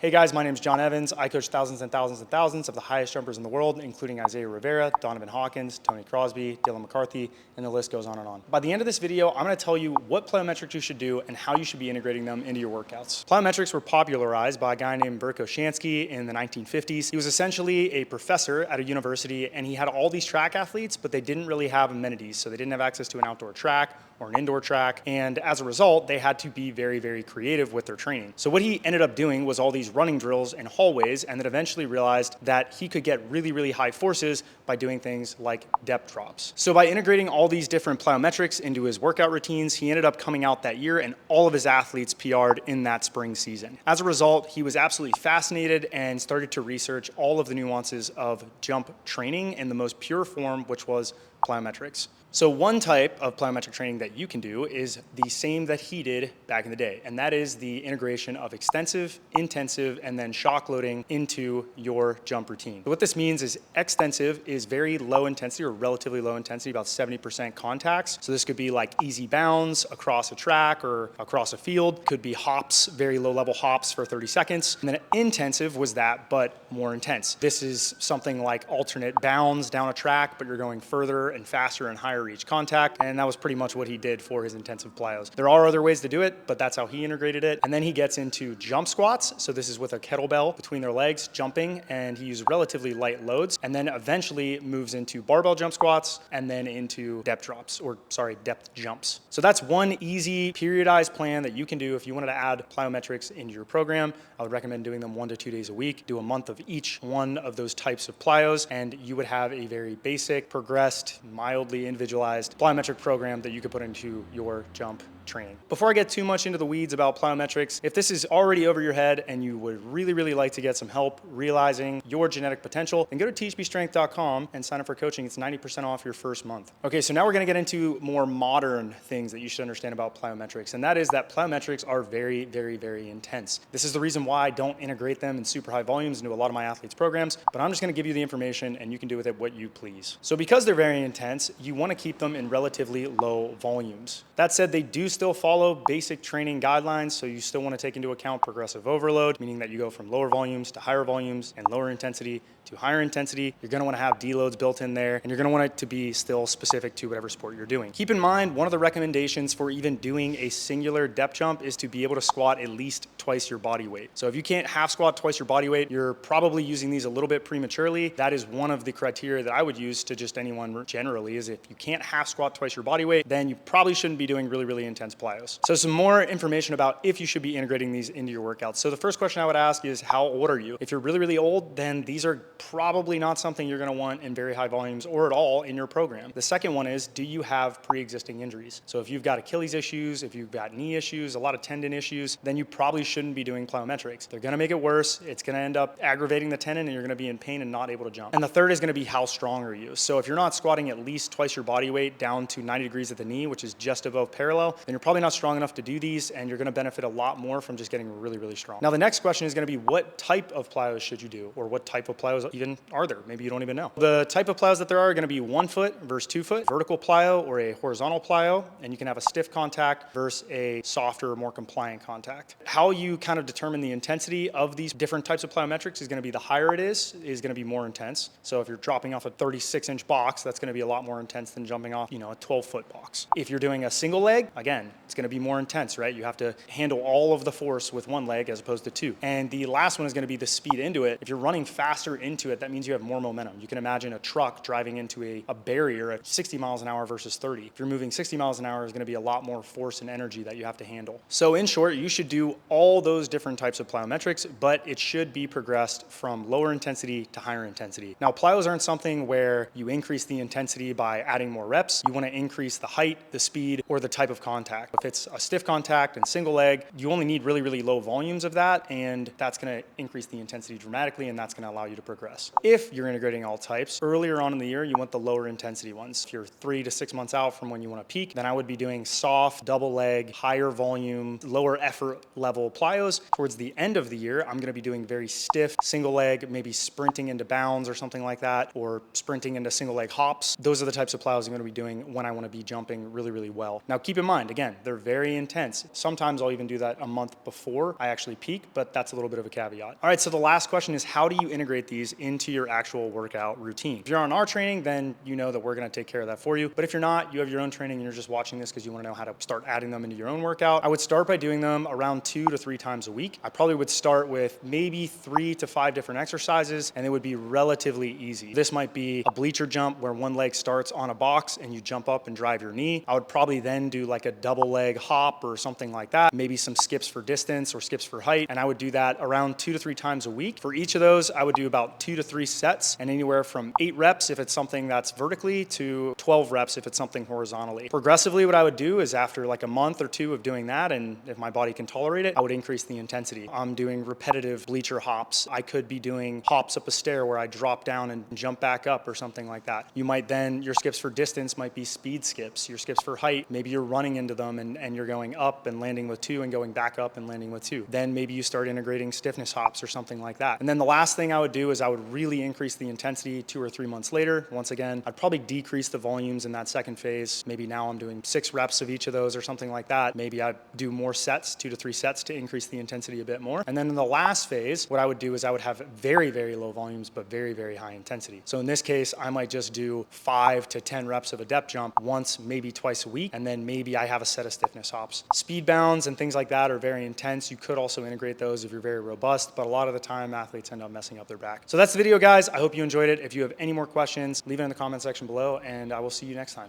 Hey guys, my name is John Evans. I coach thousands and thousands and thousands of the highest jumpers in the world, including Isaiah Rivera, Donovan Hawkins, Tony Crosby, Dylan McCarthy, and the list goes on and on. By the end of this video, I'm going to tell you what plyometrics you should do and how you should be integrating them into your workouts. Plyometrics were popularized by a guy named Berko Shansky in the 1950s. He was essentially a professor at a university, and he had all these track athletes, but they didn't really have amenities, so they didn't have access to an outdoor track or an indoor track, and as a result, they had to be very, very creative with their training. So what he ended up doing was all these running drills and hallways, and then eventually realized that he could get really, really high forces by doing things like depth drops. So by integrating all these different plyometrics into his workout routines, he ended up coming out that year, and all of his athletes PR'd in that spring season. As a result, he was absolutely fascinated and started to research all of the nuances of jump training in the most pure form, which was plyometrics. So one type of plyometric training that you can do is the same that he did back in the day, and that is the integration of extensive, intensive, and then shock loading into your jump routine. So what this means is extensive is very low intensity or relatively low intensity, about 70% contacts. So this could be like easy bounds across a track or across a field. Could be hops, very low level hops for 30 seconds. And then intensive was that, but more intense. This is something like alternate bounds down a track, but you're going further and faster and higher each contact, and that was pretty much what he did for his intensive plyos. There are other ways to do it, but that's how he integrated it. And then he gets into jump squats. So this is with a kettlebell between their legs, jumping, and he used relatively light loads, and then eventually moves into barbell jump squats and then into depth jumps. So that's one easy periodized plan that you can do if you wanted to add plyometrics into your program. I would recommend doing them 1 to 2 days a week. Do a month of each one of those types of plyos, and you would have a very basic, progressed, mildly individualized plyometric program that you could put into your jump training. Before I get too much into the weeds about plyometrics, if this is already over your head and you would really, really like to get some help realizing your genetic potential, then go to THPStrength.com and sign up for coaching. It's 90% off your first month. Okay, so now we're gonna get into more modern things that you should understand about plyometrics, and that is that plyometrics are very, very, very intense. This is the reason why I don't integrate them in super high volumes into a lot of my athletes' programs, but I'm just gonna give you the information and you can do with it what you please. So because they're very intense, you wanna keep them in relatively low volumes. That said, they do still follow basic training guidelines, so you still want to take into account progressive overload, meaning that you go from lower volumes to higher volumes and lower intensity to higher intensity. You're going to want to have deloads built in there, and you're going to want it to be still specific to whatever sport you're doing. Keep in mind, one of the recommendations for even doing a singular depth jump is to be able to squat at least twice your body weight. So if you can't half squat twice your body weight, you're probably using these a little bit prematurely. That is one of the criteria that I would use to just anyone generally, is if you can't half squat twice your body weight, then you probably shouldn't be doing really, really intense plyos. So some more information about if you should be integrating these into your workouts. So the first question I would ask is, how old are you? If you're really, really old, then these are probably not something you're going to want in very high volumes or at all in your program. The second one is, do you have pre-existing injuries? So if you've got Achilles issues, if you've got knee issues, a lot of tendon issues, then you probably shouldn't be doing plyometrics. They're going to make it worse. It's going to end up aggravating the tendon, and you're going to be in pain and not able to jump. And the third is going to be, how strong are you? So if you're not squatting at least twice your body weight down to 90 degrees at the knee, which is just above parallel, then you're probably not strong enough to do these, and you're going to benefit a lot more from just getting really, really strong. Now the next question is going to be, what type of plyos should you do, or what type of plyos even are there? Maybe you don't even know. The type of plyos that there are going to be 1 foot versus 2 foot, vertical plyo or a horizontal plyo, and you can have a stiff contact versus a softer, more compliant contact. How you kind of determine the intensity of these different types of plyometrics is going to be, the higher it is going to be more intense. So if you're dropping off a 36-inch box, that's going to be a lot more intense than jumping off, a 12-foot box. If you're doing a single leg, again, it's going to be more intense, right? You have to handle all of the force with 1 leg as opposed to 2. And the last one is going to be the speed into it. If you're running faster into it, that means you have more momentum. You can imagine a truck driving into a barrier at 60 miles an hour versus 30. If you're moving 60 miles an hour, there's going to be a lot more force and energy that you have to handle. So in short, you should do all those different types of plyometrics, but it should be progressed from lower intensity to higher intensity. Now, plyos aren't something where you increase the intensity by adding more reps. You want to increase the height, the speed, or the type of contact. If it's a stiff contact and single leg, you only need really, really low volumes of that, and that's going to increase the intensity dramatically, and that's going to allow you to progress. If you're integrating all types, earlier on in the year, you want the lower intensity ones. If you're 3 to 6 months out from when you want to peak, then I would be doing soft, double leg, higher volume, lower effort level plyos. Towards the end of the year, I'm going to be doing very stiff single leg, maybe sprinting into bounds or something like that, or sprinting into single leg hops. Those are the types of plyos I'm going to be doing when I want to be jumping really, really well. Now, keep in mind, Again, they're very intense. Sometimes I'll even do that a month before I actually peak, but that's a little bit of a caveat. All right, so the last question is, how do you integrate these into your actual workout routine? If you're on our training, then you know that we're gonna take care of that for you. But if you're not, you have your own training and you're just watching this because you wanna know how to start adding them into your own workout, I would start by doing them around 2 to 3 times a week. I probably would start with maybe 3 to 5 different exercises, and it would be relatively easy. This might be a bleacher jump where one leg starts on a box and you jump up and drive your knee. I would probably then do like a double leg hop or something like that, maybe some skips for distance or skips for height, and I would do that around 2 to 3 times a week. For each of those, I would do about 2 to 3 sets, and anywhere from 8 reps if it's something that's vertically to 12 reps if it's something horizontally. Progressively, what I would do is after like a month or 2 of doing that, and if my body can tolerate it, I would increase the intensity. I'm doing repetitive bleacher hops. I could be doing hops up a stair where I drop down and jump back up or something like that. You might then, your skips for distance might be speed skips. Your skips for height, maybe you're running into them and you're going up and landing with 2 and going back up and landing with 2. Then maybe you start integrating stiffness hops or something like that. And then the last thing I would do is I would really increase the intensity 2 or 3 months later. Once again, I'd probably decrease the volumes in that second phase. Maybe now I'm doing 6 reps of each of those or something like that. Maybe I do more sets, 2 to 3 sets to increase the intensity a bit more. And then in the last phase, what I would do is I would have very, very low volumes, but very, very high intensity. So in this case, I might just do 5 to 10 reps of a depth jump once, maybe twice a week. And then maybe I have a set of stiffness hops. Speed bounds and things like that are very intense. You could also integrate those if you're very robust, but a lot of the time athletes end up messing up their back. So that's the video, guys. I hope you enjoyed it. If you have any more questions, leave it in the comment section below, and I will see you next time.